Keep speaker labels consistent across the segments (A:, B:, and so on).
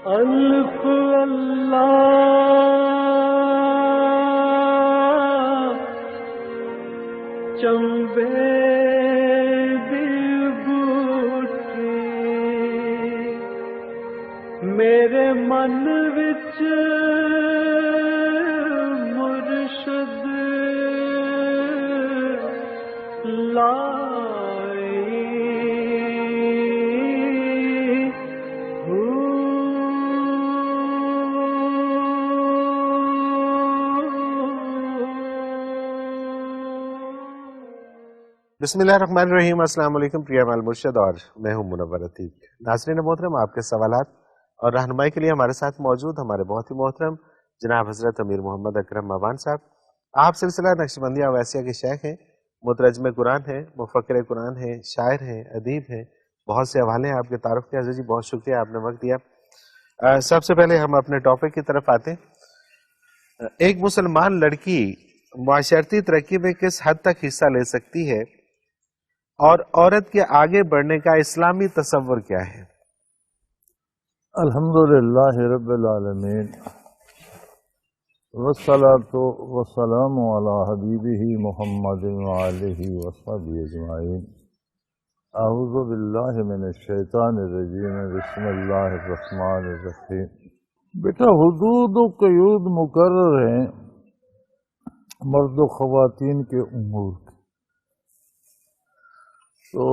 A: الف اللہ چمبے دی بوٹی میرے من وچ مرشد لائی
B: بسم اللہ الرحمن الرحیم۔ السلام علیکم، پریا مال مرشد اور میں ہوں منور عتیق۔ ناظرین محترم، آپ کے سوالات اور رہنمائی کے لیے ہمارے ساتھ موجود ہمارے بہت ہی محترم جناب حضرت امیر محمد اکرم مابان صاحب۔ آپ سلسلہ نقشبندیہ اویسیہ کے شیخ ہیں، مترجم قرآن ہیں، مفکر قرآن ہیں، شاعر ہیں، ادیب ہیں، بہت سے حوالے ہیں آپ کے تعارف کے۔ حضرت جی بہت شکریہ، آپ نے وقت دیا۔ سب سے پہلے ہم اپنے ٹاپک کی طرف آتے ہیں۔ ایک مسلمان لڑکی معاشرتی ترقی میں کس حد تک حصہ لے سکتی ہے اور عورت کے آگے بڑھنے کا اسلامی تصور کیا ہے؟
C: الحمدللہ رب العالمین والصلاة والسلام علی حبیبہ محمد وآلہ وصحبہ اجمعین۔ اعوذ باللہ من الشیطان الرجیم، بسم اللہ الرحمن الرحیم۔ بیٹا، حدود و قیود مقرر ہیں مرد و خواتین کے امور کے، تو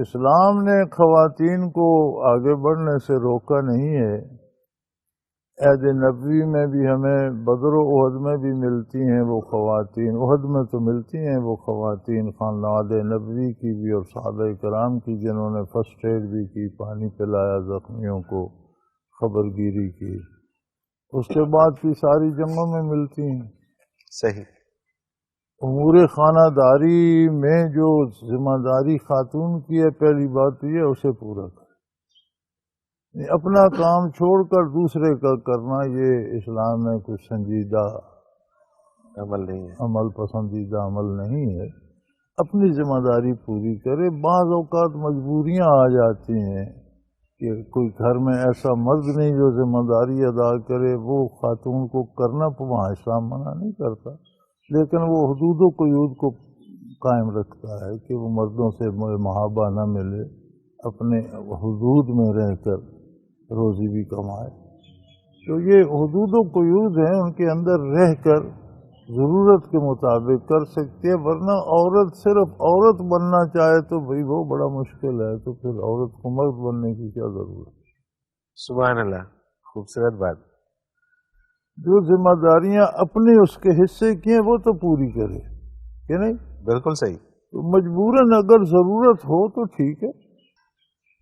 C: اسلام نے خواتین کو آگے بڑھنے سے روکا نہیں ہے۔ عہد نبوی میں بھی ہمیں بدر و احد میں بھی ملتی ہیں وہ خواتین، احد میں تو ملتی ہیں وہ خواتین خاندان نبوی کی بھی اور صحابہ کرام کی، جنہوں نے فرسٹ ایڈ بھی کی، پانی پلایا زخمیوں کو، خبر گیری کی، اس کے بعد کی ساری جنگوں میں ملتی ہیں۔
B: صحیح۔
C: امور خانہ داری میں جو ذمہ داری خاتون کی ہے، پہلی بات یہ اسے پورا کرے، اپنا کام چھوڑ کر دوسرے کا کرنا یہ اسلام میں کچھ سنجیدہ
B: عمل نہیں ہے،
C: عمل پسندیدہ عمل نہیں ہے۔ اپنی ذمہ داری پوری کرے۔ بعض اوقات مجبوریاں آ جاتی ہیں کہ کوئی گھر میں ایسا مرد نہیں جو ذمہ داری ادا کرے، وہ خاتون کو کرنا وہاں اسلام منع نہیں کرتا، لیکن وہ حدود و قیود کو قائم رکھتا ہے کہ وہ مردوں سے محابہ نہ ملے، اپنے حدود میں رہ کر روزی بھی کمائے۔ تو یہ حدود و قیود ہیں، ان کے اندر رہ کر ضرورت کے مطابق کر سکتی ہے، ورنہ عورت صرف عورت بننا چاہے تو بھئی وہ بڑا مشکل ہے، تو پھر عورت کو مرد بننے کی کیا ضرورت ہے؟
B: سبحان اللہ، خوبصورت بات۔
C: جو ذمہ داریاں اپنے اس کے حصے کی ہیں وہ تو پوری کرے، کہ نہیں؟
B: بالکل صحیح۔
C: تو مجبوراً اگر ضرورت ہو تو ٹھیک ہے۔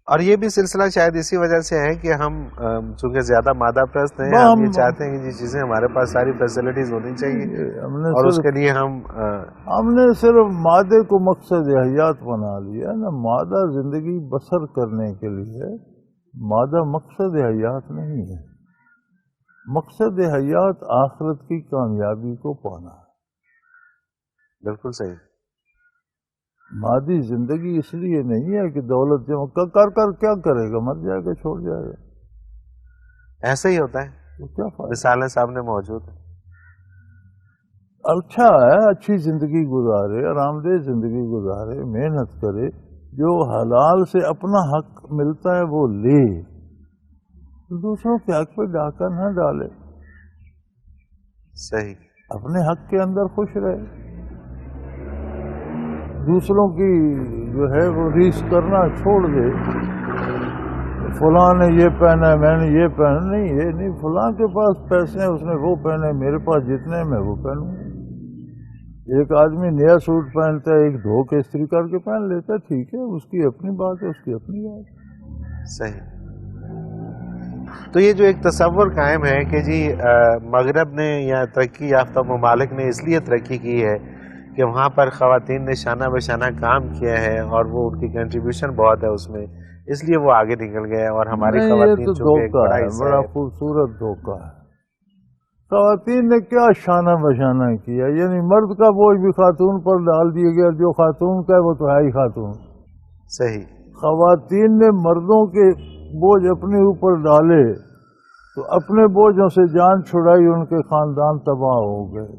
B: اور یہ بھی سلسلہ شاید اسی وجہ سے ہے کہ ہم چونکہ زیادہ مادہ پرست ہیں، ہم یہ چاہتے ہیں کہ یہ چیزیں ہمارے پاس ساری فیسلٹیز ہونی چاہیے، اور اس کے لیے
C: ہم نے صرف مادے کو مقصد حیات بنا لیا نا۔ مادہ زندگی بسر کرنے کے لیے، مادہ مقصد حیات نہیں ہے۔ مقصد حیات آخرت کی کامیابی کو پانا ہے۔
B: بالکل صحیح۔
C: مادی زندگی اس لیے نہیں ہے کہ دولت جمع کر کیا کرے گا، مر جائے گا، چھوڑ جائے گا،
B: ایسا ہی ہوتا ہے،
C: تو کیا فائدہ؟
B: مثالیں سامنے موجود ہیں۔
C: اچھا ہے اچھی زندگی گزارے، آرام دہ زندگی گزارے، محنت کرے، جو حلال سے اپنا حق ملتا ہے وہ لے، دوسروں کے حق پہ ڈاکہ نہ ڈالے،
B: صحیح۔
C: اپنے حق کے اندر خوش رہے، دوسروں کی جو ہے وہ ریس کرنا چھوڑ دے۔ فلاں نے یہ پہنا ہے میں نے یہ پہنا، نہیں، یہ نہیں، فلاں کے پاس پیسے ہیں اس نے وہ پہنے، میرے پاس جتنے میں وہ پہنوں۔ ایک آدمی نیا سوٹ پہنتا ہے، ایک دھو کے استری کر کے پہن لیتا ہے، ٹھیک ہے، اس کی اپنی بات ہے، اس کی اپنی بات ہے۔
B: صحیح۔ تو یہ جو ایک تصور قائم ہے کہ جی مغرب نے یا ترقی یافتہ ممالک نے اس لیے ترقی کی ہے کہ وہاں پر خواتین نے شانہ بہ شانہ کام کیا ہے اور وہ ان کی کنٹریبیوشن بہت ہے اس میں، اس لیے وہ آگے نکل گئے، اور ہماری خواتین
C: یہ تو دھوکہ ہے، بڑا خوبصورت دھوکہ ہے۔ خواتین نے کیا شانہ بشانہ کیا؟ یعنی مرد کا بوجھ بھی خاتون پر ڈال دیا گیا، جو خاتون کا ہے وہ تو ہے ہی خاتون۔
B: صحیح۔
C: خواتین نے مردوں کے بوجھ اپنے اوپر ڈالے، تو اپنے بوجھوں سے جان چھڑائی، ان کے خاندان تباہ ہو گئے،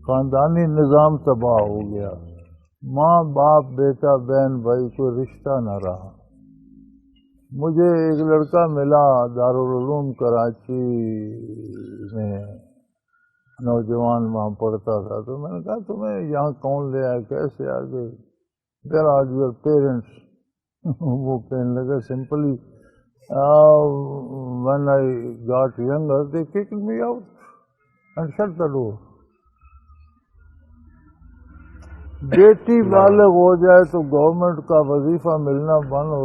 C: خاندانی نظام تباہ ہو گیا، ماں باپ بیٹا بہن بھائی کوئی رشتہ نہ رہا۔ مجھے ایک لڑکا ملا دارالعلوم کراچی میں، نوجوان وہاں پڑھتا تھا، تو میں نے کہا تمہیں یہاں کون لے آیا، کیسے آ گئے؟ Where are your parents? وہ کہنے لگا simply when I got younger they kicked me out and shut the door. بیٹی بالغ ہو جائے تو گورنمنٹ کا وظیفہ ملنا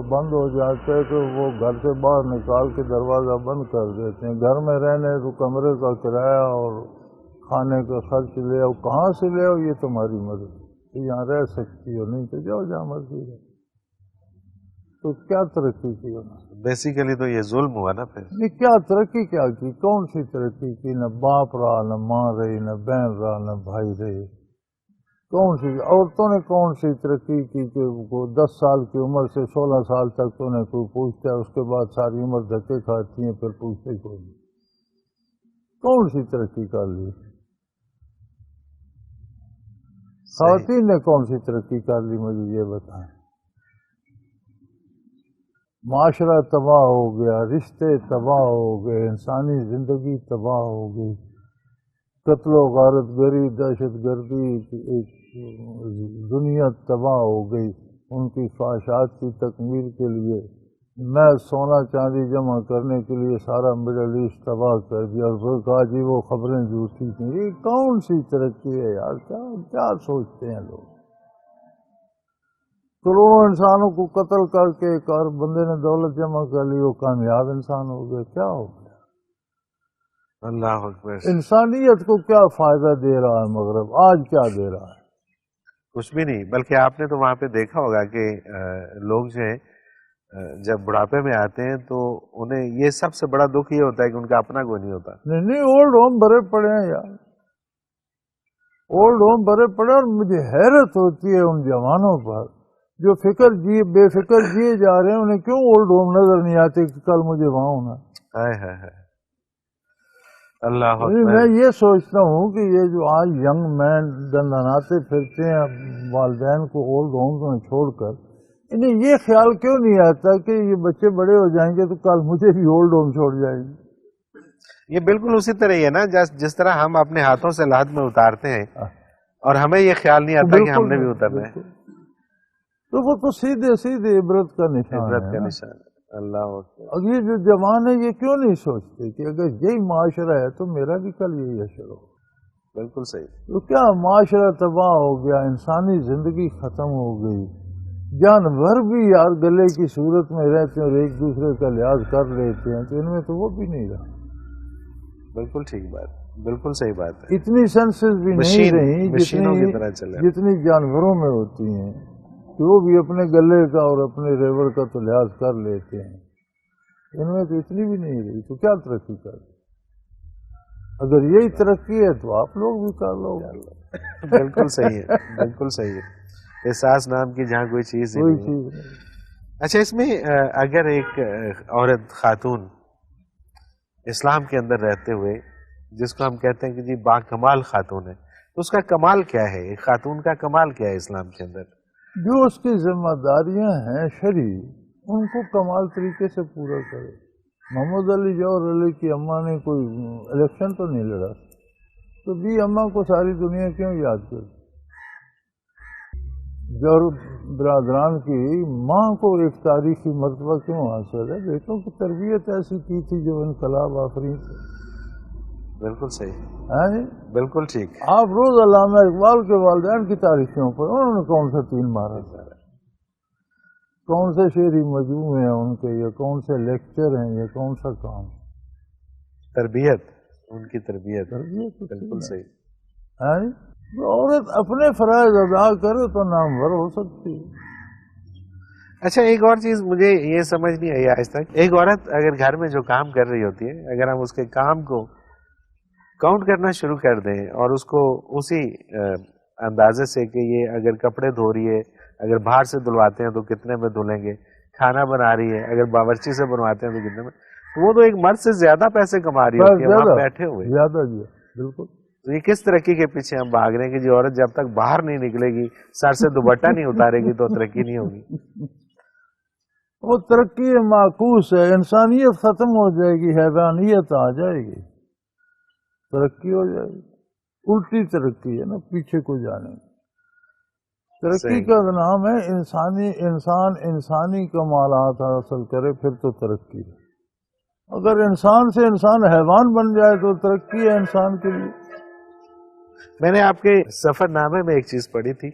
C: بند ہو جاتا ہے، تو وہ گھر سے باہر نکال کے دروازہ بند کر دیتے ہیں۔ گھر میں رہنے تو کمرے کا کرایہ اور کھانے کا خرچ لے آؤ، کہاں سے لے آؤ، یہ تمہاری مرضی، یہاں رہ سکتی ہو، نہیں تو جاؤ جہاں مرضی رہو۔ تو کیا ترقی کی انہوں نے؟
B: بیسیکلی تو یہ ظلم ہوا نا پھر۔
C: نہیں، کیا ترقی کیا کی؟ کون سی ترقی کی؟ نہ باپ رہا، نہ ماں رہی، نہ بہن رہا، نہ بھائی رہے۔ کون سی عورتوں نے کون سی ترقی کی کہ وہ 10 سال کی عمر سے 16 سال تک تو انہیں کوئی پوچھتا ہے، اس کے بعد ساری عمر دھکے کھاتی ہیں، پھر پوچھتے کوئی نہیں۔ کون سی ترقی کر لی؟ خواتین نے کون سی ترقی کر لی، مجھے یہ بتائیں۔ معاشرہ تباہ ہو گیا، رشتے تباہ ہو گئے، انسانی زندگی تباہ ہو گئی، قتل و غارت گری، دہشت گردی، ایک دنیا تباہ ہو گئی ان کی خواہشات کی تکمیل کے لیے۔ میں سونا چاندی جمع کرنے کے لیے سارا مڈل ایسٹ تباہ کر دیا، اور وہ کہا جی وہ خبریں جھوٹی تھیں۔ یہ کون سی ترقی ہے یار؟ کیا سوچتے ہیں لوگ؟ کروڑوں انسانوں کو قتل کر کے ایک اور بندے نے دولت جمع کر لی، وہ کامیاب انسان ہو گیا۔ کیا ہو گیا؟
B: اللہ اکبر۔
C: انسانیت کو کیا فائدہ دے رہا ہے مغرب؟ آج کیا دے رہا ہے؟
B: کچھ بھی نہیں، بلکہ آپ نے تو وہاں پہ دیکھا ہوگا کہ لوگ جو ہیں جب بڑھاپے میں آتے ہیں تو انہیں یہ سب سے بڑا دکھ یہ ہوتا ہے کہ ان کا اپنا کوئی نہیں ہوتا۔
C: نہیں، اولڈ ہوم بھرے پڑے ہیں یار، اولڈ ہوم بھرے پڑے۔ اور مجھے حیرت ہوتی ہے ان جوانوں پر جو بے فکر جیے جا رہے ہیں، انہیں کیوں اولڈ ہوم نظر نہیں آتے کہ کل مجھے وہاں ہونا۔
B: اللہ
C: میں یہ سوچتا ہوں کہ یہ جو آج ینگ مین دندناتے پھرتے ہیں والدین کو اولڈ ہوم میں چھوڑ کر، انہیں یہ خیال کیوں نہیں آتا کہ یہ بچے بڑے ہو جائیں گے تو کل مجھے بھی اولڈ ہوم چھوڑ جائیں گے؟
B: یہ بالکل اسی طرح ہی ہے نا، جس طرح ہم اپنے ہاتھوں سے لاد میں اتارتے ہیں اور ہمیں یہ خیال نہیں آتا کہ ہم نے بھی اترنا ہے۔
C: تو وہ تو سیدھے عبرت کا نشان ہے،
B: عبرت کا نشان۔ اللہ اکبر۔
C: اب یہ جو جوان ہیں یہ کیوں نہیں سوچتے کہ اگر یہی معاشرہ ہے تو میرا بھی کل یہی اشر ہو؟
B: بالکل صحیح۔
C: تو کیا معاشرہ تباہ ہو گیا، انسانی زندگی ختم ہو گئی، جانور بھی یار گلے کی صورت میں رہتے ہیں اور ایک دوسرے کا لحاظ کر لیتے ہیں، تو ان میں تو وہ بھی نہیں رہا۔
B: بالکل ٹھیک بات، بالکل صحیح بات ہے۔
C: اتنی سینسز بھی نہیں رہی
B: مشینوں کی طرح چلے،
C: جتنی جانوروں میں ہوتی ہیں، کہ وہ بھی اپنے گلے کا اور اپنے ریوڑ کا تو لحاظ کر لیتے ہیں۔ ان میں تو اتنی بھی نہیں رہی، تو کیا ترقی کر؟ اگر یہی ترقی ہے تو آپ لوگ بھی کر لو۔
B: بالکل صحیح ہے، بالکل صحیح ہے۔ احساس نام کی جہاں کوئی چیز نہیں۔ اچھا، اس میں اگر ایک عورت خاتون اسلام کے اندر رہتے ہوئے، جس کو ہم کہتے ہیں کہ جی با کمال خاتون ہے، تو اس کا کمال کیا ہے؟ ایک خاتون کا کمال کیا ہے اسلام کے اندر؟
C: جو اس کی ذمہ داریاں ہیں شرعی، ان کو کمال طریقے سے پورا کرے۔ محمد علی جوہر علی کی اماں نے کوئی الیکشن تو نہیں لڑا، تو بھی اماں کو ساری دنیا کیوں یاد کرے؟ جوہر برادران کی ماں کو ایک تاریخی مرتبہ کیوں حاصل ہے؟ بیٹوں کی تربیت ایسی کی تھی جو انقلاب آفرین تھی۔
B: بالکل صحیح،
C: ہاں جی،
B: بالکل ٹھیک۔
C: آپ روز علامہ اقبال کے والدین کی تاریخوں پر انہوں نے کون سا تین مارا، کون سے شعری مجموعے ہیں ان کے، یا کون سے لیکچر ہیں، یا کون سا کام؟
B: تربیت، ان کی تربیت بالکل صحیح۔
C: ہاں جی، عورت اپنے فرائض ادا کرے تو نامور ہو سکتی ہے۔
B: اچھا، ایک اور چیز مجھے یہ سمجھ نہیں آئی آج تک، ایک عورت اگر گھر میں جو کام کر رہی ہوتی ہے، اگر ہم اس کے کام کو کاؤنٹ کرنا شروع کر دیں اور اس کو اسی اندازے سے کہ یہ اگر کپڑے دھو رہی ہے، اگر باہر سے دھلواتے ہیں تو کتنے میں دھلیں گے، کھانا بنا رہی ہے اگر باورچی سے بنواتے ہیں تو کتنے میں، وہ تو ایک مرد سے زیادہ پیسے کما رہی ہوتی ہے وہاں بیٹھے ہوئے.
C: زیادہ جی بالکل.
B: یہ کس ترقی کے پیچھے ہم بھاگ رہے ہیں کہ جو عورت جب تک باہر نہیں نکلے گی، سر سے دوپٹہ نہیں اتارے گی تو ترقی نہیں ہوگی.
C: وہ ترقی معکوس ہے، انسانیت ختم ہو جائے گی، حیوانیت آ جائے گی، ترقی ہو جائے گی. الٹی ترقی ہے نا، پیچھے کو جانے گی. ترقی کا نام ہے انسان انسانی کمالات حاصل کرے، پھر تو ترقی ہے. اگر انسان سے انسان حیوان بن جائے تو ترقی ہے انسان کے لیے.
B: میں نے آپ کے سفر نامے میں ایک چیز پڑھی تھی،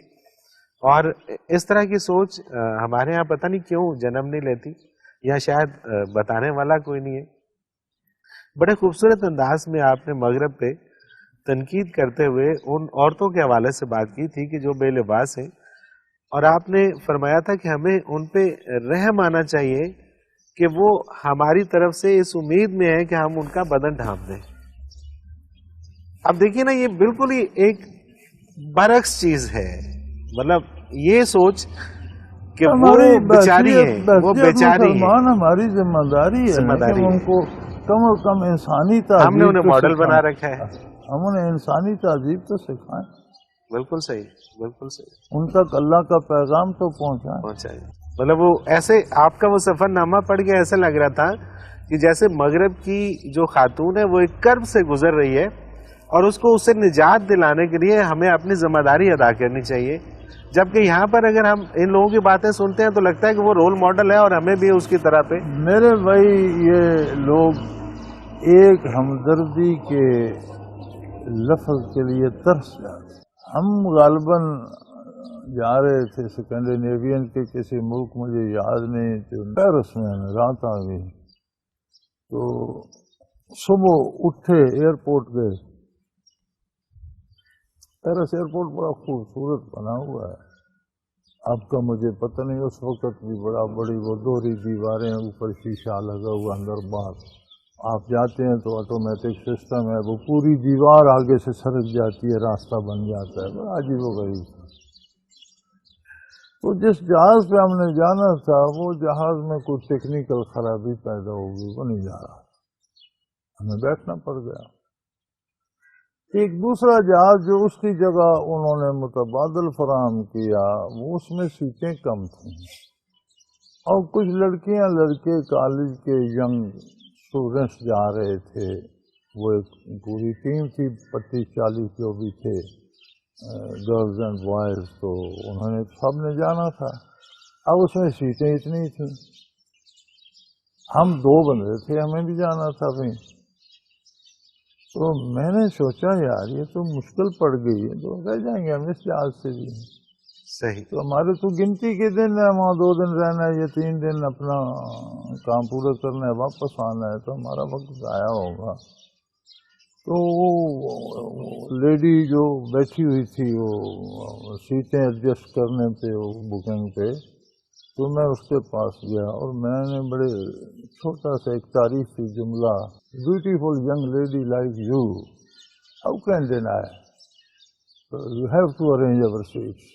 B: اور اس طرح کی سوچ ہمارے ہاں پتہ نہیں کیوں جنم نہیں لیتی، یا شاید بتانے والا کوئی نہیں ہے. بڑے خوبصورت انداز میں آپ نے مغرب پہ تنقید کرتے ہوئے ان عورتوں کے حوالے سے بات کی تھی کہ جو بے لباس ہیں، اور آپ نے فرمایا تھا کہ ہمیں ان پہ رحم آنا چاہیے کہ وہ ہماری طرف سے اس امید میں ہے کہ ہم ان کا بدن ڈھانپ دیں. اب دیکھیے نا، یہ بالکل ہی ایک برعکس چیز ہے. مطلب یہ سوچ کہ وہ بیچاری ہیں، وہ بیچاری ہیں،
C: ہماری ذمہ داری ہے کہ ان کو کم از کم انسانی تہذیب،
B: ہم نے انہیں ماڈل بنا رکھا ہے،
C: ہم انہیں انسانی تہذیب تو سکھائیں.
B: بالکل صحیح، بالکل صحیح.
C: ان تک اللہ کا پیغام تو پہنچائیں.
B: مطلب وہ ایسے آپ کا وہ سفر نامہ پڑھ کے ایسا لگ رہا تھا کہ جیسے مغرب کی جو خاتون ہے وہ ایک کرب سے گزر رہی ہے، اور اس کو اس سے نجات دلانے کے لیے ہمیں اپنی ذمہ داری ادا کرنی چاہیے. جبکہ یہاں پر اگر ہم ان لوگوں کی باتیں سنتے ہیں تو لگتا ہے کہ وہ رول ماڈل ہے اور ہمیں بھی اس کی طرح پہ.
C: میرے بھائی، یہ لوگ ایک ہمدردی کے لفظ کے لیے ترس جاتے. ہم غالباً جا رہے تھے اسکینڈینیوین کے کسی ملک، مجھے یاد نہیں، تو پیرس میں ہمیں رات آ گئی. تو صبح اٹھے، ایئرپورٹ گئے. پیرس ایئرپورٹ بڑا خوبصورت بنا ہوا ہے. آپ کا مجھے پتہ نہیں، اس وقت بھی بڑا بڑی وہ دوہری دیواریں، اوپر شیشہ لگا ہوا، اندر باہر. آپ جاتے ہیں تو آٹومیٹک سسٹم ہے، وہ پوری دیوار آگے سے سرک جاتی ہے، راستہ بن جاتا ہے. بڑا عجیب و غریب. تو جس جہاز پہ ہم نے جانا تھا، وہ جہاز میں کوئی ٹیکنیکل خرابی پیدا ہو گئی، وہ نہیں جا رہا، ہمیں بیٹھنا پڑ گیا. ایک دوسرا جہاز جو اس کی جگہ انہوں نے متبادل فراہم کیا، وہ اس میں سیٹیں کم تھیں، اور کچھ لڑکیاں لڑکے کالج کے ینگ اسٹوڈنٹس جا رہے تھے. وہ ایک پوری ٹیم تھی، 25-40 جو بھی تھے، گرلز اینڈ بوائز. تو انہوں نے سب نے جانا تھا. اب اس میں سیٹیں اتنی تھیں، ہم 2 بندے تھے، ہمیں بھی جانا تھا بھائی. تو میں نے سوچا یار یہ تو مشکل پڑ گئی ہے، تو رہ جائیں گے ہم اس جہاز سے بھی.
B: صحیح.
C: تو ہمارے تو گنتی کے دن ہے، وہاں 2 دن رہنا ہے یا 3 دن اپنا کام پورا کرنا ہے، واپس آنا ہے، تو ہمارا وقت ضائع ہوگا. تو وہ لیڈی جو بیٹھی ہوئی تھی، وہ سیٹیں ایڈجسٹ کرنے پہ، وہ بکنگ پہ، تو میں اس کے پاس گیا اور میں نے بڑے چھوٹا سا ایک تعریفی جملہ، beautiful young lady like you, how can deny, you have to arrange our seats.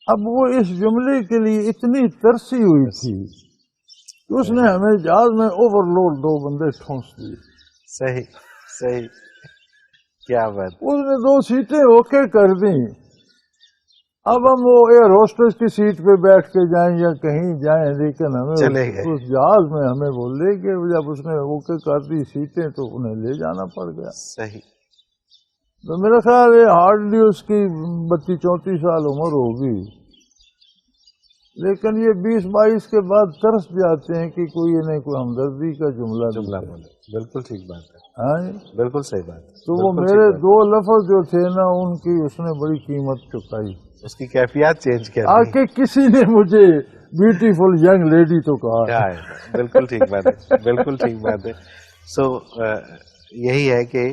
C: اب وہ اس جملے کے لیے اتنی ترسی ہوئی تھی کہ اس نے ہمیں جہاز میں اوور لوڈ 2 بندے ٹھونس دیے.
B: صحیح صحیح، کیا بات.
C: اس نے 2 سیٹیں اوکے کر دیں. اب ہم وہ ایئر ہوسٹس کی سیٹ پہ بیٹھ کے جائیں یا کہیں جائیں، لیکن ہمیں اس جہاز میں ہمیں وہ لے کے جب اس نے اوکے کر دی سیٹیں تو انہیں لے جانا پڑ گیا.
B: صحیح.
C: تو میرا خیال ہے ہارڈلی اس کی 32-34 سال عمر ہوگی، لیکن یہ 20-22 کے بعد ترس جاتے ہیں کہ کوئی انہیں کوئی ہمدردی کا جملہ
B: بولے. بالکل ٹھیک بات ہے.
C: ہاں
B: بالکل صحیح بات.
C: تو وہ میرے 2 لفظ جو تھے نا، ان کی اس نے بڑی قیمت چکائی.
B: اس کی کیفیت چینج کر
C: آ کے کسی نے مجھے بیوٹیفل ینگ لیڈی تو کہا.
B: بالکل ٹھیک بات ہے، بالکل ٹھیک بات ہے. سو یہی ہے کہ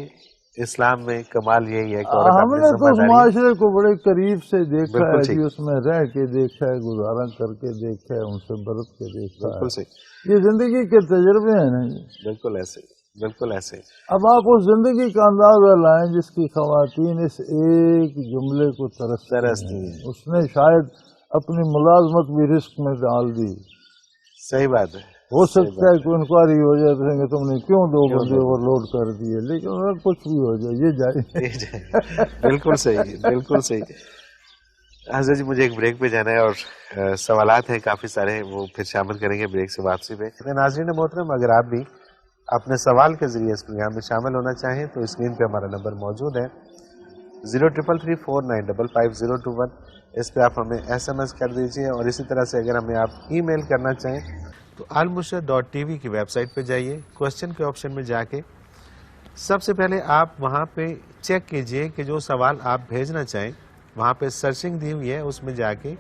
B: اسلام میں کمال یہی ہے کہ
C: ہم نے تو اس معاشرے کو بڑے قریب سے دیکھا ہے جی، اس میں رہ کے دیکھا ہے، گزارا کر کے دیکھا ہے، ان سے برت کے دیکھا ہے. یہ زندگی کے تجربے ہیں نا جی.
B: بالکل ایسے، بالکل ایسے.
C: اب آپ اس زندگی کا اندازہ لائیں جس کی خواتین اس ایک جملے کو ترستی ہیں. اس نے شاید اپنی ملازمت بھی رسک میں ڈال دی.
B: صحیح بات ہے.
C: ہو سکتا ہے کہ انکوائری ہو جائے تو کہیں گے تم نے کیوں 2 بندے اوور لوڈ کر دیے، لیکن اگر کچھ بھی ہو جائے یہ جائے.
B: بالکل صحیح، بالکل صحیح. حضرت جی مجھے ایک بریک پہ جانا ہے اور سوالات ہیں کافی سارے، وہ پھر شامل کریں گے بریک سے واپسی پہ. ناظرین محترم، اگر آپ بھی اپنے سوال کے ذریعے اس پروگرام میں شامل ہونا چاہیں تو اسکرین پہ ہمارا نمبر موجود ہے 0333495521. اس پہ آپ ہمیں SMS کر دیجیے، اور اسی طرح سے اگر ہمیں آپ ای میل کرنا چاہیں تو almurshid.tv کی ویب سائٹ پہ جائیے، کوشچن کے آپشن میں جا کے سب سے پہلے آپ وہاں پہ چیک کیجئے کہ جو سوال آپ بھیجنا چاہیں، وہاں پہ سرچنگ دی ہوئی ہے، اس میں جا کے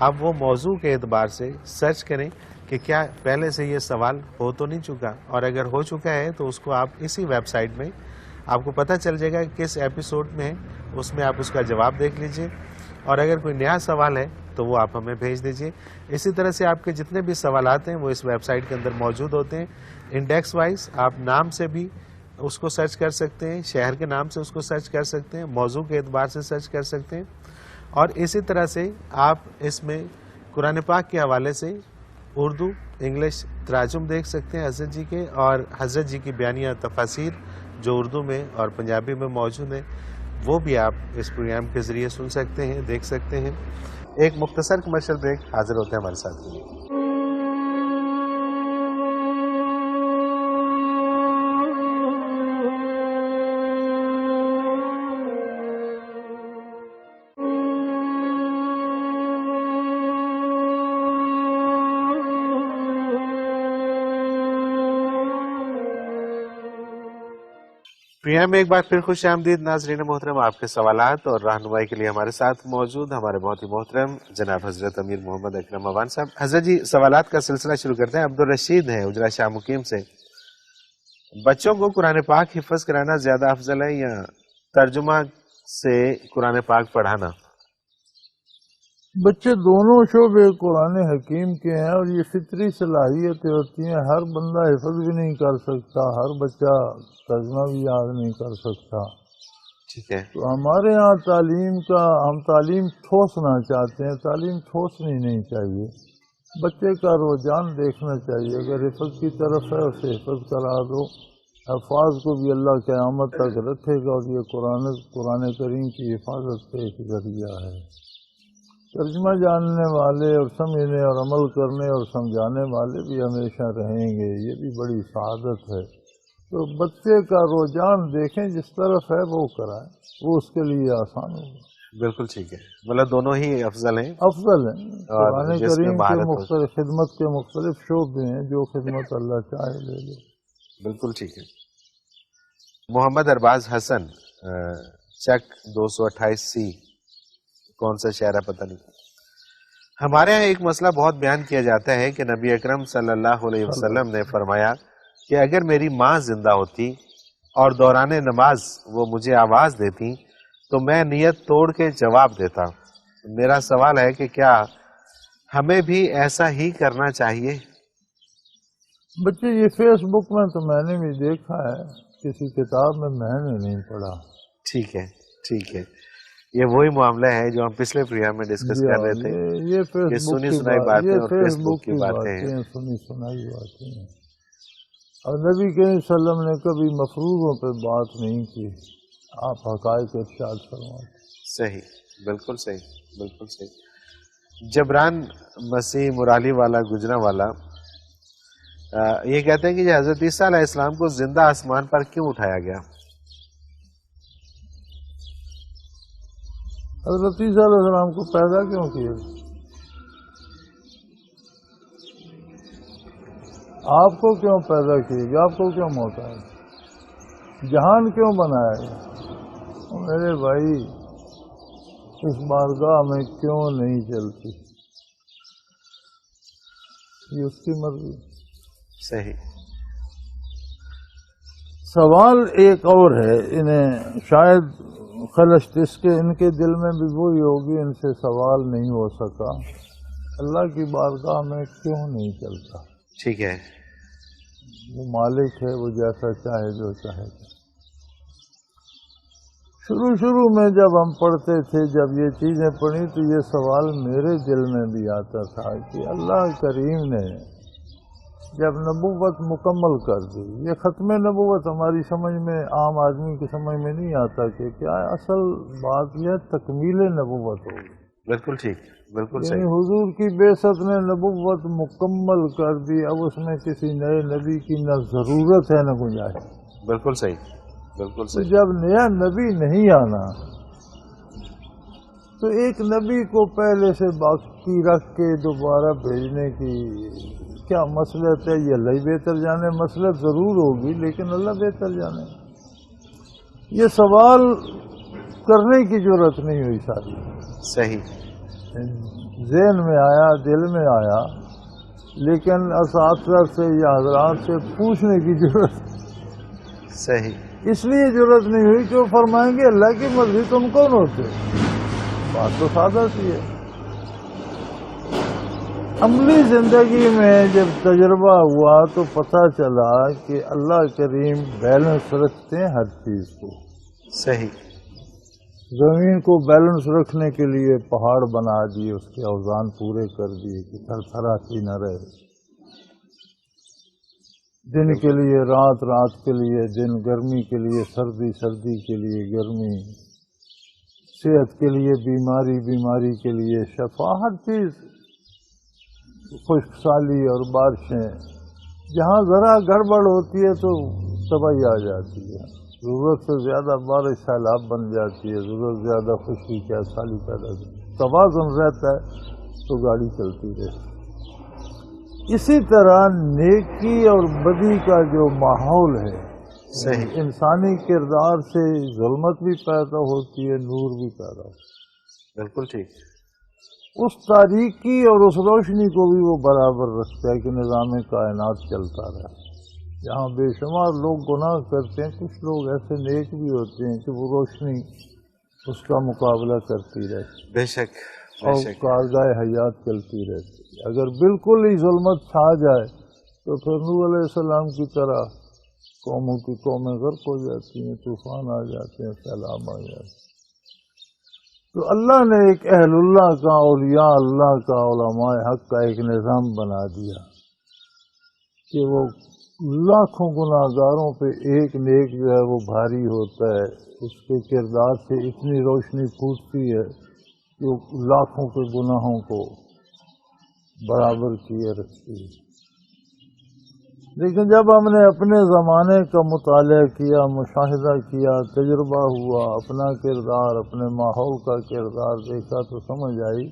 B: آپ وہ موضوع کے اعتبار سے سرچ کریں کہ کیا پہلے سے یہ سوال ہو تو نہیں چکا، اور اگر ہو چکا ہے تو اس کو آپ اسی ویب سائٹ میں آپ کو پتہ چل جائے گا کہ کس ایپیسوڈ میں ہے، اس میں آپ اس کا جواب دیکھ لیجئے، اور اگر کوئی نیا سوال ہے تو وہ آپ ہمیں بھیج دیجئے. اسی طرح سے آپ کے جتنے بھی سوالات ہیں وہ اس ویب سائٹ کے اندر موجود ہوتے ہیں. انڈیکس وائز آپ نام سے بھی اس کو سرچ کر سکتے ہیں، شہر کے نام سے اس کو سرچ کر سکتے ہیں، موضوع کے اعتبار سے سرچ کر سکتے ہیں، اور اسی طرح سے آپ اس میں قرآن پاک کے حوالے سے اردو انگلش تراجم دیکھ سکتے ہیں حضرت جی کے، اور حضرت جی کی بیانیہ تفاسیر جو اردو میں اور پنجابی میں موجود ہیں وہ بھی آپ اس پروگرام کے ذریعے سن سکتے ہیں، دیکھ سکتے ہیں. ایک مختصر کمرشل بریک، حاضر ہوتے ہیں ہمارے ساتھ کے لیے. پروگرام میں ایک بار پھر خوش آمدید ناظرین محترم. آپ کے سوالات اور رہنمائی کے لیے ہمارے ساتھ موجود ہمارے بہت ہی محترم جناب حضرت امیر محمد اکرم اوان صاحب. حضرت جی سوالات کا سلسلہ شروع کرتے ہیں. عبدالرشید ہیں اجرا شاہ مقیم سے. بچوں کو قرآن پاک حفظ کرانا زیادہ افضل ہے یا ترجمہ سے قرآن پاک پڑھانا؟
C: بچے دونوں شعبے قرآن حکیم کے ہیں، اور یہ فطری صلاحیتیں ہوتی ہیں. ہر بندہ حفظ بھی نہیں کر سکتا، ہر بچہ ترجمہ بھی یاد نہیں کر سکتا.
B: ٹھیک ہے.
C: تو ہمارے ہاں ہم تعلیم ٹھوسنا چاہتے ہیں. تعلیم ٹھوسنی نہیں چاہیے، بچے کا رجحان دیکھنا چاہیے. اگر حفظ کی طرف ہے اسے حفظ کرا دو. الفاظ کو بھی اللہ قیامت تک رکھے گا، اور یہ قرآن کریم کی حفاظت کا ایک ذریعہ ہے. ترجمہ جاننے والے اور سمجھنے اور عمل کرنے اور سمجھانے والے بھی ہمیشہ رہیں گے، یہ بھی بڑی سعادت ہے. تو بچے کا رجحان دیکھیں، جس طرف ہے وہ کرائیں، وہ اس کے لیے آسان ہوگا.
B: بالکل ٹھیک ہے. مطلب دونوں ہی افضل ہیں.
C: افضل ہیں. قرآن کریم کے مختلف خدمت کے مختلف شعبے ہیں، جو خدمت اللہ چاہے لے لے.
B: بالکل ٹھیک ہے. محمد ارباز حسن، چک 228C، کون سا شہر ہے پتہ نہیں. ہمارے ہاں ایک مسئلہ بہت بیان کیا جاتا ہے کہ نبی اکرم صلی اللہ علیہ وسلم نے فرمایا کہ اگر میری ماں زندہ ہوتی اور دوران نماز وہ مجھے آواز دیتی تو میں نیت توڑ کے جواب دیتا. میرا سوال ہے کہ کیا ہمیں بھی ایسا ہی کرنا چاہیے؟
C: بچے یہ فیس بک میں تو میں نے بھی دیکھا ہے، کسی کتاب میں نے نہیں پڑھا.
B: ٹھیک ہے، ٹھیک ہے. یہ وہی معاملہ ہے جو ہم پچھلے پروگرام میں ڈسکس کر رہے تھے.
C: یہ فیس بک
B: سنی سنائی باتیں اور فیس بک کی
C: باتیں ہیں، سنی سنائی باتیں ہیں. اور نبی کریم صلی اللہ علیہ وسلم نے کبھی مفروضوں پہ بات نہیں کی. آپ حقائق ارشاد فرماتے.
B: صحیح، بالکل صحیح، بالکل صحیح. جبران مسیح مرالی والا گجرا والا یہ کہتے ہیں کہ حضرت عیسیٰ علیہ السلام کو زندہ آسمان پر کیوں اٹھایا گیا؟
C: حضرت عیسیٰ علیہ السلام کو پیدا کیوں کیا؟ آپ کو کیوں پیدا کیے گا؟ آپ کو کیوں موت آئے؟ جہان کیوں بنایا گیا؟ میرے بھائی اس بارگاہ میں کیوں نہیں چلتی، یہ اس کی مرضی.
B: صحیح.
C: سوال ایک اور ہے، انہیں شاید خلشت اس کے ان کے دل میں بھی وہی ہوگی، ان سے سوال نہیں ہو سکا، اللہ کی بارگاہ میں کیوں نہیں چلتا؟
B: ٹھیک ہے.
C: وہ مالک ہے، وہ جیسا چاہے جو چاہے. شروع میں جب ہم پڑھتے تھے، جب یہ چیزیں پڑھی تو یہ سوال میرے دل میں بھی آتا تھا کہ اللہ کریم نے جب نبوت مکمل کر دی. یہ ختم نبوت ہماری سمجھ میں، عام آدمی کی سمجھ میں نہیں آتا کہ کیا ہے. اصل بات یہ تکمیل نبوت ہوگی.
B: بالکل ٹھیک، بالکل
C: یعنی
B: صحیح.
C: حضور کی بعثت نے نبوت مکمل کر دی. اب اس میں کسی نئے نبی کی نہ ضرورت ہے نہ گنجائش.
B: بالکل صحیح، بالکل
C: تو
B: صحیح.
C: جب نیا نبی نہیں آنا تو ایک نبی کو پہلے سے باقی رکھ کے دوبارہ بھیجنے کی کیا مصلحت ہے؟ یہ اللہ ہی بہتر جانے. مصلحت ضرور ہوگی لیکن اللہ بہتر جانے. یہ سوال کرنے کی ضرورت نہیں ہوئی ساری.
B: صحیح.
C: ذہن میں آیا، دل میں آیا، لیکن اساتذہ سے یا حضرات سے پوچھنے کی ضرورت.
B: صحیح.
C: اس لیے ضرورت نہیں ہوئی کہ وہ فرمائیں گے اللہ کی مرضی تم کون ہوتے. بات تو سادہ سی ہے. عملی زندگی میں جب تجربہ ہوا تو پتہ چلا کہ اللہ کریم بیلنس رکھتے ہیں ہر چیز کو.
B: صحیح.
C: زمین کو بیلنس رکھنے کے لیے پہاڑ بنا دیے، اس کے اوزان پورے کر دیے کہ تھر تھراتی نہ رہے. دن کے لیے رات، رات کے لیے دن، گرمی کے لیے سردی، سردی کے لیے گرمی، صحت کے لیے بیماری، بیماری کے لیے شفا. ہر چیز، خشک سالی اور بارشیں. جہاں ذرا گڑبڑ ہوتی ہے تو تباہی آ جاتی ہے. ضرورت سے زیادہ بارش سیلاب بن جاتی ہے، ضرورت سے زیادہ خشکی کیا سالی پیدا کرتی ہے. توازن رہتا ہے تو گاڑی چلتی رہتی. اسی طرح نیکی اور بدی کا جو ماحول ہے،
B: صحیح.
C: انسانی کردار سے ظلمت بھی پیدا ہوتی ہے، نور بھی پیدا ہوتا ہے.
B: بالکل ٹھیک.
C: اس تاریکی اور اس روشنی کو بھی وہ برابر رکھتا ہے کہ نظام کائنات چلتا رہے. جہاں بے شمار لوگ گناہ کرتے ہیں، کچھ لوگ ایسے نیک بھی ہوتے ہیں کہ وہ روشنی اس کا مقابلہ کرتی رہتی
B: بے شک، بے
C: اور
B: شک.
C: کارگاہ حیات چلتی رہتی. اگر بالکل ہی ظلمت چھا جائے تو پھر نوح علیہ السلام کی طرح قوموں کی قومیں غرق ہو جاتی ہیں، طوفان آ جاتے ہیں، سیلاب آ جاتے ہیں. تو اللہ نے ایک اہل اللہ کا، اولیاء اللہ کا، علماء حق کا ایک نظام بنا دیا کہ وہ لاکھوں گناہگاروں پہ ایک نیک جو ہے وہ بھاری ہوتا ہے. اس کے کردار سے اتنی روشنی پھوٹتی ہے کہ وہ لاکھوں کے گناہوں کو برابر کیے رکھتی ہے. لیکن جب ہم نے اپنے زمانے کا مطالعہ کیا، مشاہدہ کیا، تجربہ ہوا، اپنا کردار، اپنے ماحول کا کردار دیکھا تو سمجھ آئی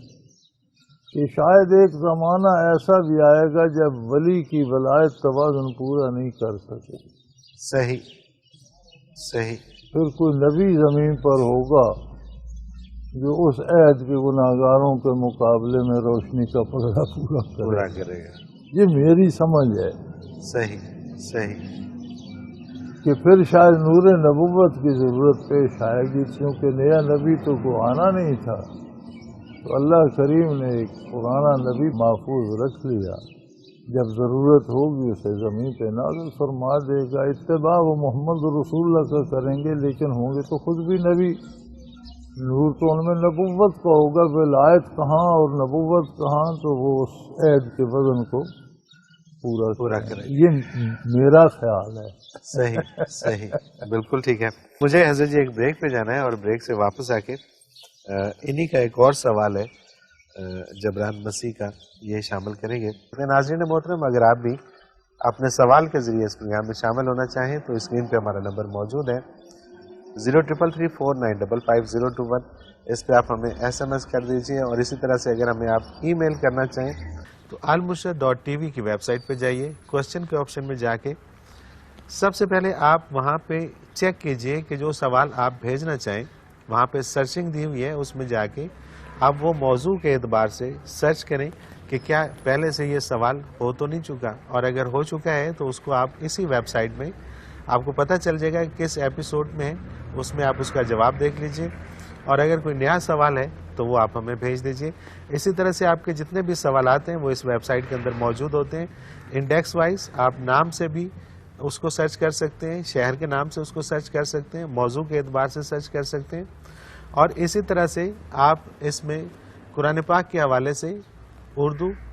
C: کہ شاید ایک زمانہ ایسا بھی آئے گا جب ولی کی ولایت توازن پورا نہیں کر سکے.
B: صحیح، صحیح.
C: پھر کوئی نبی زمین پر ہوگا جو اس عہد کے گناہگاروں کے مقابلے میں روشنی کا پردہ پورا
B: کرے گا.
C: یہ میری سمجھ ہے.
B: صحیح، صحیح.
C: کہ پھر شاید نور نبوت کی ضرورت پیش آئے گی، کیونکہ نیا نبی تو کوئی آنا نہیں تھا. تو اللہ کریم نے ایک پرانا نبی محفوظ رکھ لیا. جب ضرورت ہوگی اسے زمین پہ نازل فرما دے گا. اتباع و محمد رسول اللہ کا کریں گے، لیکن ہوں گے تو خود بھی نبی. نور تو ان میں نبوت کا ہوگا، ولایت کہاں اور نبوت کہاں، تو وہ اس عہد کے وزن کو پورا کریں. یہ میرا خیال ہے.
B: صحیح، صحیح. بالکل ٹھیک ہے. مجھے حضرت جی ایک بریک پہ جانا ہے اور بریک سے واپس آ کے انہی کا ایک اور سوال ہے جبران مسیح کا، یہ شامل کریں گے. ناظرین محترم، اگر آپ بھی اپنے سوال کے ذریعے اس پروگرام میں شامل ہونا چاہیں تو اسکرین پہ ہمارا نمبر موجود ہے 0333495021. اس پہ آپ ہمیں SMS کر دیجئے. اور اسی طرح سے اگر ہمیں آپ ای میل کرنا چاہیں تو almurshed.tv کی ویب سائٹ پہ جائیے. کوشچن کے آپشن میں جا کے سب سے پہلے آپ وہاں پہ چیک کیجئے کہ جو سوال آپ بھیجنا چاہیں، وہاں پہ سرچنگ دی ہوئی ہے، اس میں جا کے آپ وہ موضوع کے اعتبار سے سرچ کریں کہ کیا پہلے سے یہ سوال ہو تو نہیں چکا، اور اگر ہو چکا ہے تو اس کو آپ اسی ویب سائٹ میں آپ کو پتہ چل جائے گا کہ کس ایپیسوڈ میں ہے، اس میں آپ اس کا جواب دیکھ لیجئے. اور اگر کوئی نیا سوال ہے تو وہ آپ ہمیں بھیج دیجئے. اسی طرح سے آپ کے جتنے بھی سوالات ہیں وہ اس ویب سائٹ کے اندر موجود ہوتے ہیں. انڈیکس وائز آپ نام سے بھی اس کو سرچ کر سکتے ہیں، شہر کے نام سے اس کو سرچ کر سکتے ہیں، موضوع کے اعتبار سے سرچ کر سکتے ہیں. اور اسی طرح سے آپ اس میں قرآن پاک کے حوالے سے اردو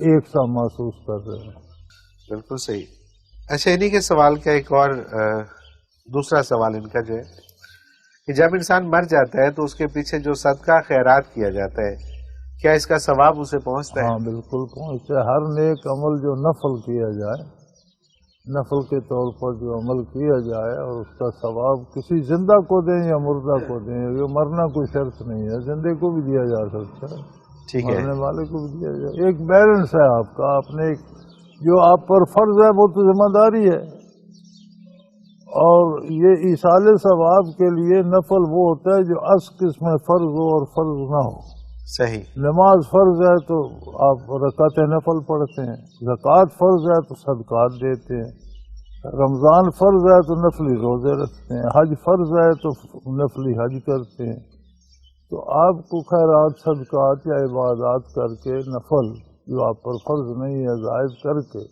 C: ایک سا محسوس کر رہے ہیں۔
B: بالکل صحیح۔ اچھا، انہی کے سوال کا ایک اور دوسرا سوال ان کا جو ہے کہ جب انسان مر جاتا ہے تو اس کے پیچھے جو صدقہ خیرات کیا جاتا ہے، کیا اس کا ثواب اسے پہنچتا ہے؟
C: ہاں بالکل پہنچتا ہے۔ ہر نیک عمل جو نفل کیا جائے، نفل کے طور پر جو عمل کیا جائے اور اس کا ثواب کسی زندہ کو دیں یا مردہ کو دیں، یہ مرنا کوئی شرط نہیں ہے، زندے کو بھی دیا جا سکتا ہے،
B: ٹھیک ہے،
C: مرنے والے کو بھی دیا جائے۔ ایک بیلنس ہے آپ کا، آپ نے جو آپ پر فرض ہے وہ تو ذمہ داری ہے، اور یہ ایصال ثواب کے لیے نفل وہ ہوتا ہے جو اصل اس میں فرض ہو اور فرض نہ ہو۔
B: صحیح،
C: نماز فرض ہے تو آپ رکعت نفل پڑھتے ہیں، زکوٰۃ فرض ہے تو صدقات دیتے ہیں، رمضان فرض ہے تو نفلی روزے رکھتے ہیں، حج فرض ہے تو نفلی حج کرتے ہیں۔ تو آپ کو خیرات، صدقات یا عبادات کر کے نفل جو آپ پر فرض نہیں ہے زائد کر کے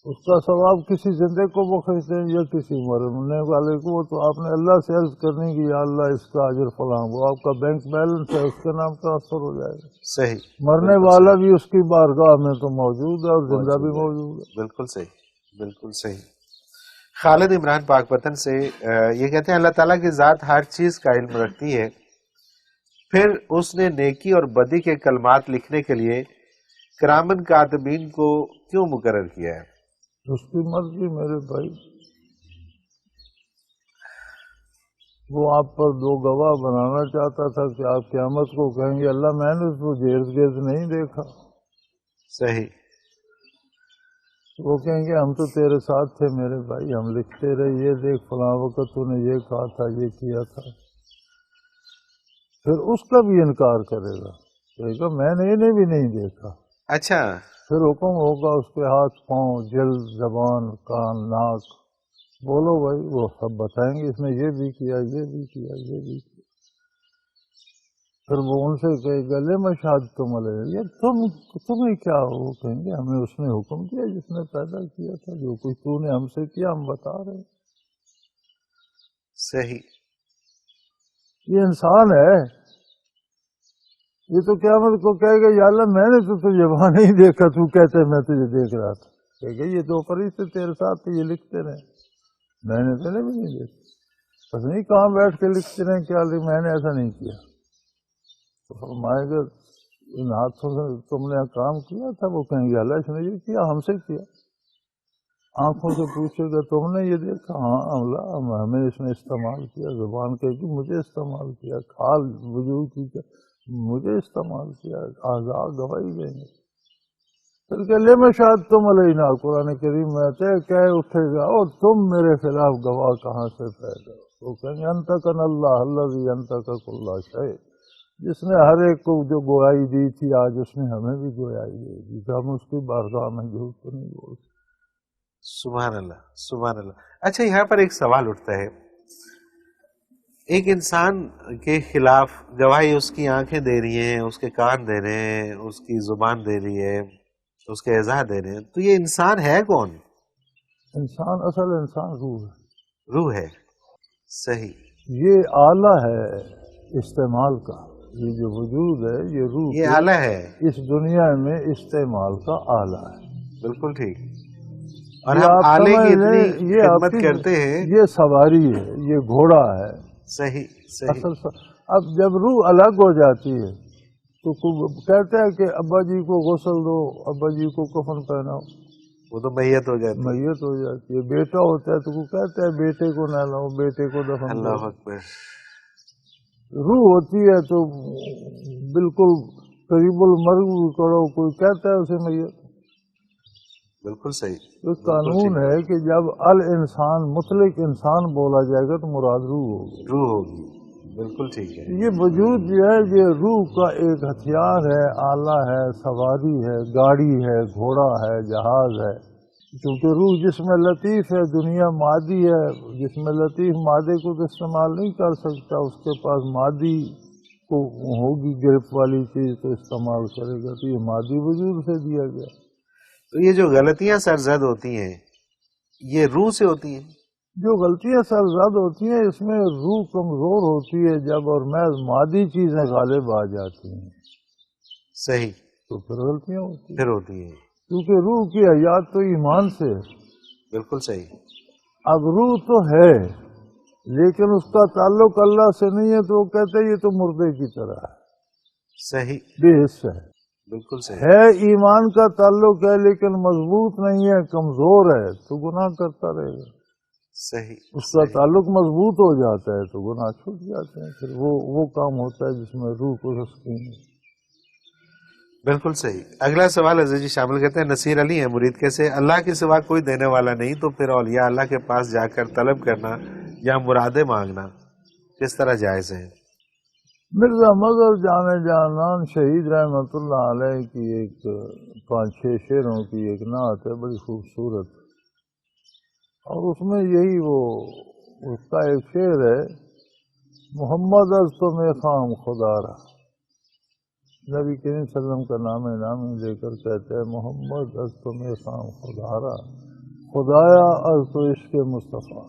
C: اس کا ثواب کسی زندے کو بخش دیں یا کسی مرنے والے کو، تو آپ نے اللہ سے عرض کرنی کہ یا اللہ اس کا اجر فلاں، وہ آپ کا بینک بیلنس ہے، اس کے نام ٹرانسفر ہو جائے گا۔
B: صحیح،
C: مرنے والا بھی اس کی بارگاہ میں تو موجود ہے اور زندہ بھی موجود ہے۔
B: بالکل صحیح، بالکل صحیح۔ خالد عمران پاک وطن سے یہ کہتے ہیں اللہ تعالیٰ کی ذات ہر چیز کا علم رکھتی ہے، پھر اس نے نیکی اور بدی کے کلمات لکھنے کے لیے کرامن کاتبین کو کیوں مقرر کیا ہے؟
C: اس کی مرضی میرے بھائی، وہ آپ پر دو گواہ بنانا چاہتا تھا کہ آپ قیامت کو کہیں گے اللہ میں نے اس کو گرد گرد نہیں دیکھا،
B: صحیح،
C: وہ کہیں گے ہم تو تیرے ساتھ تھے میرے بھائی، ہم لکھتے رہے، یہ دیکھ فلاں وقت تو نے یہ کہا تھا، یہ کیا تھا۔ پھر اس کا بھی انکار کرے گا، کہے گا میں نے انہیں بھی نہیں دیکھا۔
B: اچھا،
C: پھر حکم ہوگا اس کے ہاتھ، پاؤں، جلد، زبان، کان، ناک، بولو بھائی، وہ سب بتائیں گے اس نے یہ بھی کیا، یہ بھی کیا، یہ بھی کیا۔ پھر وہ ان سے کہے گا لما شہدتم علیہ، یہ تمہیں کیا ہو؟ وہ کہیں گے ہمیں اس نے حکم کیا جس نے پیدا کیا تھا، جو کچھ تو نے ہم سے کیا ہم بتا رہے ہیں۔
B: صحیح،
C: یہ انسان ہے، یہ تو قیامت کو کہے گا یا اللہ میں نے تو تجھے وہاں نہیں دیکھا، تو کہتے میں تجھے دیکھ رہا تھا۔ کہے گا یہ دو فرشتے تیرے ساتھ تھے، یہ لکھتے رہے، میں نے تیرے بھی نہیں دیکھا، بس نہیں کہاں بیٹھ کے لکھتے رہے کیا میں نے ایسا نہیں کیا۔ تو فرمائے گا ان ہاتھوں سے تم نے کام کیا تھا، وہ کہیں گے اللہ اس نے یہ کیا، ہم سے کیا۔ آنکھوں سے پوچھے گا تم نے یہ دیکھا، ہاں اللہ ہمیں اس نے استعمال کیا۔ زبان کہے گی مجھے استعمال کیا، کھال وجود کی مجھے استعمال کیا، اعضاء گواہی دیں گے۔ پھر کہ لما شہدتم علینا، قرآن کریم میں آتا ہے کہ اٹھے گا اور تم میرے خلاف گواہ کہاں سے پیدا ہو؟ وہ کہیں گے انطقنا اللہ الذی انطق کل شیء، جس نے ہر ایک کو جو گواہی دی تھی آج اس نے ہمیں بھی گواہی دے دی، تو ہم اس کی بارگاہ میں جھوٹ تو نہیں بول سکتے۔
B: سبحان اللہ، سبحان اللہ۔ اچھا، یہاں پر ایک سوال اٹھتا ہے، ایک انسان کے خلاف گواہی اس کی آنکھیں دے رہی ہیں، اس کے کان دے رہے ہیں، اس کی زبان دے رہی ہے، اس کے اعضاء دے رہے ہیں، تو یہ انسان ہے کون؟
C: انسان اصل انسان روح ہے،
B: روح ہے، صحیح،
C: یہ آلہ ہے استعمال کا، یہ جو وجود ہے یہ روح
B: یہ آلہ ہے،
C: اس دنیا میں استعمال کا آلہ ہے۔
B: بالکل ٹھیک۔ اور ہم آلے کی اتنی خدمت کرتے ہیں،
C: یہ سواری ہے، یہ گھوڑا ہے،
B: صحیح صحیح،
C: اب جب روح الگ ہو جاتی ہے تو کہتے ہیں کہ ابا جی کو غسل دو، ابا جی کو کفن پہناؤ،
B: وہ تو میت ہو جاتی ہے،
C: میت ہو جاتی ہے۔ بیٹا ہوتا ہے تو وہ کہتے ہیں بیٹے کو نہلاؤ، بیٹے کو دفن کرو۔
B: اللہ اکبر۔
C: روح ہوتی ہے تو بالکل قریب المرگ کرو، کوئی کہتا ہے اسے میت۔
B: بالکل صحیح،
C: ایک قانون ہے کہ جب الانسان مطلق انسان بولا جائے گا تو مراد روح ہوگی،
B: روح ہوگی، بالکل ٹھیک ہے۔
C: یہ وجود جو ہے یہ روح کا ایک ہتھیار ہے، آلہ ہے، سواری ہے، گاڑی ہے، گھوڑا ہے، جہاز ہے، کیونکہ روح جسم لطیف ہے، دنیا مادی ہے، جسم لطیف مادے کو تو استعمال نہیں کر سکتا، اس کے پاس مادی کو ہوگی گرفت والی چیز تو استعمال کرے گا، تو یہ مادی وجود سے دیا گیا۔
B: تو یہ جو غلطیاں سرزد ہوتی ہیں یہ روح سے ہوتی ہیں؟
C: جو غلطیاں سرزد ہوتی ہیں اس میں روح کمزور ہوتی ہے جب، اور محض مادی چیزیں غالب آ جاتی ہیں،
B: صحیح،
C: تو پھر غلطیاں ہوتی ہیں،
B: پھر ہوتی ہیں.
C: کیونکہ روح کی حیات تو ایمان سے ہے.
B: بالکل صحیح.
C: اب روح تو ہے لیکن اس کا تعلق اللہ سے نہیں ہے، تو وہ کہتے ہیں یہ تو مردے کی طرح ہے،
B: صحیح.
C: بے حص ہے.
B: بالکل صحیح.
C: ہے ایمان کا تعلق ہے لیکن مضبوط نہیں ہے، کمزور ہے، تو گناہ کرتا رہے گا.
B: صحیح.
C: اس کا تعلق مضبوط ہو جاتا ہے تو گناہ چھوٹ جاتے ہیں، پھر وہ کام ہوتا ہے جس میں روح کو تسکین ہے.
B: بالکل صحیح. اگلا سوال عزیز جی شامل کرتے ہیں. نصیر علی ہے مرید کے سے. اللہ کے سوا کوئی دینے والا نہیں تو پھر اولیاء اللہ کے پاس جا کر طلب کرنا یا مرادیں مانگنا کس طرح جائز ہے؟
C: مرزا مظہر جانے جانان شہید رحمت اللہ علیہ کی ایک 5-6 شعروں کی ایک نعت ہے بڑی خوبصورت، اور اس میں یہی اس کا ایک شعر ہے، محمد از تو میں خام خدا را. نبی کریم صلی اللہ علیہ وسلم کا نام لے کر کہتے ہیں محمد از تو میں خام خدا را خدایا از تو عشق مصطفیٰ.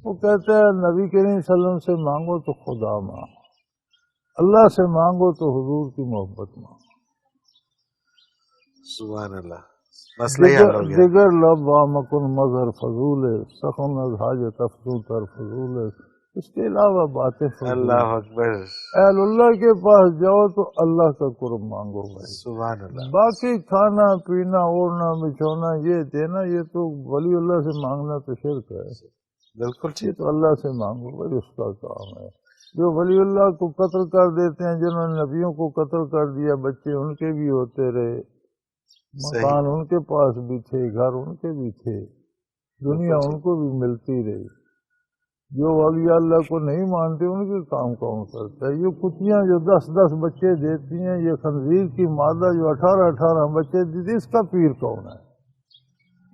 C: وہ کہتے ہیں نبی کریم صلی اللہ علیہ وسلم سے مانگو تو خدا مانگو، اللہ سے مانگو تو حضور کی محبت مانگو.
B: سبحان اللہ. مسئلہ ہی حل ہو گیا.
C: دیگر لب وامکن مظہر فضول ہے، سخن از حاجت افزو تر فضول ہے. اس کے علاوہ باتیں فضول.
B: اللہ اکبر.
C: اہل اللہ کے پاس جاؤ تو اللہ کا قرب مانگو بھائی.
B: سبحان اللہ.
C: باقی کھانا پینا اوڑھنا بچھونا یہ دینا یہ تو ولی اللہ سے مانگنا تو شرک ہے.
B: بالکل
C: یہ
B: ٹھیک.
C: تو اللہ سے مانگو بھائی، اس کا کام ہے. جو ولی اللہ کو قتل کر دیتے ہیں، جنہوں نے نبیوں کو قتل کر دیا، بچے ان کے بھی ہوتے رہے، مکان ان کے پاس بھی تھے، گھر ان کے بھی تھے، دنیا ان کو بھی ملتی رہی. جو ولی اللہ کو نہیں مانتے ان کے کام کون کرتا ہے؟ یہ کتیاں جو 10-10 بچے دیتی ہیں، یہ خنزیر کی مادہ جو 18-18 بچے دیتی، اس کا پیر کون ہے؟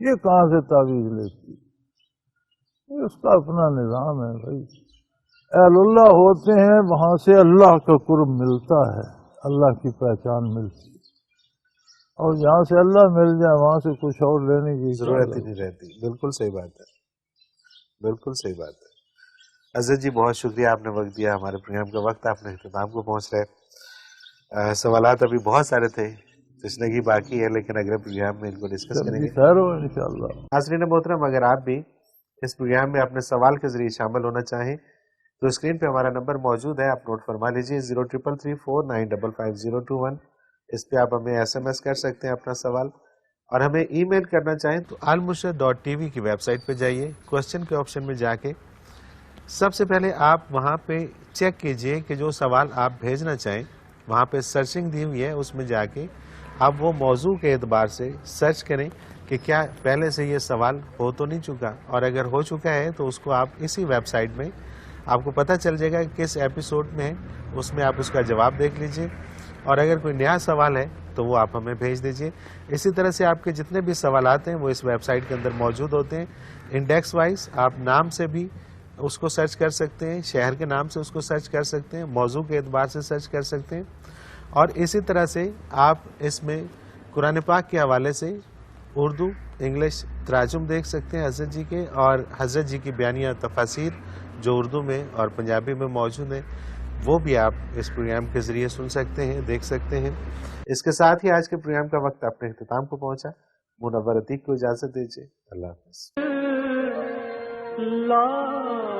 C: یہ کہاں سے تعویذ لیتی؟ اس کا اپنا نظام ہے بھائی. اہل اللہ ہوتے ہیں وہاں سے اللہ کا قرب ملتا ہے، اللہ کی پہچان ملتی ہے. اور جہاں سے اللہ مل جائے وہاں سے کچھ اور لینے کی
B: ضرورت ہی نہیں رہتی. بالکل صحیح بات ہے. بالکل صحیح بات ہے. عزت جی بہت شکریہ آپ نے وقت دیا. ہمارے پروگرام کا وقت آپ نے اختتام کو پہنچ رہے. سوالات ابھی بہت سارے تھے، تشنگی باقی ہے، لیکن اگلے پروگرام میں ان کو ڈسکس کریں گے.
C: خیر ہو انشاءاللہ.
B: ناظرین محترم، اگر آپ بھی اس پروگرام میں اپنے سوال کے ذریعے شامل ہونا چاہیں تو اسکرین پہ ہمارا نمبر موجود ہے، آپ نوٹ فرما لیجیے 033349555021. اس پہ آپ ہمیں SMS کر سکتے ہیں اپنا سوال، اور ہمیں ای میل کرنا چاہیں تو almurshid.tv کی ویب سائٹ پہ جائیے. کوشچن کے آپشن میں جا کے سب سے پہلے آپ وہاں پہ چیک کیجئے کہ جو سوال آپ بھیجنا چاہیں، وہاں پہ سرچنگ دی ہوئی ہے، اس میں جا کے آپ وہ موضوع کے اعتبار سے سرچ کریں کہ کیا پہلے سے یہ سوال ہو تو نہیں چکا، اور اگر ہو چکا ہے تو اس کو آپ اسی ویب سائٹ میں آپ کو پتہ چل جائے گا کہ کس ایپیسوڈ میں ہے، اس میں آپ اس کا جواب دیکھ لیجئے، اور اگر کوئی نیا سوال ہے تو وہ آپ ہمیں بھیج دیجئے. اسی طرح سے آپ کے جتنے بھی سوالات ہیں وہ اس ویب سائٹ کے اندر موجود ہوتے ہیں. انڈیکس وائز آپ نام سے بھی اس کو سرچ کر سکتے ہیں، شہر کے نام سے اس کو سرچ کر سکتے ہیں، موضوع کے اعتبار سے سرچ کر سکتے ہیں، اور اسی طرح سے آپ اس میں قرآن پاک کے حوالے سے اردو انگلش تراجم دیکھ سکتے ہیں حضرت جی کے، اور حضرت جی کی بیانیہ تفاسیر جو اردو میں اور پنجابی میں موجود ہیں وہ بھی آپ اس پروگرام کے ذریعے سن سکتے ہیں، دیکھ سکتے ہیں. اس کے ساتھ ہی آج کے پروگرام کا وقت اپنے اختتام کو پہنچا. منور عتیق کو اجازت دیجیے. اللہ حافظ.
A: لا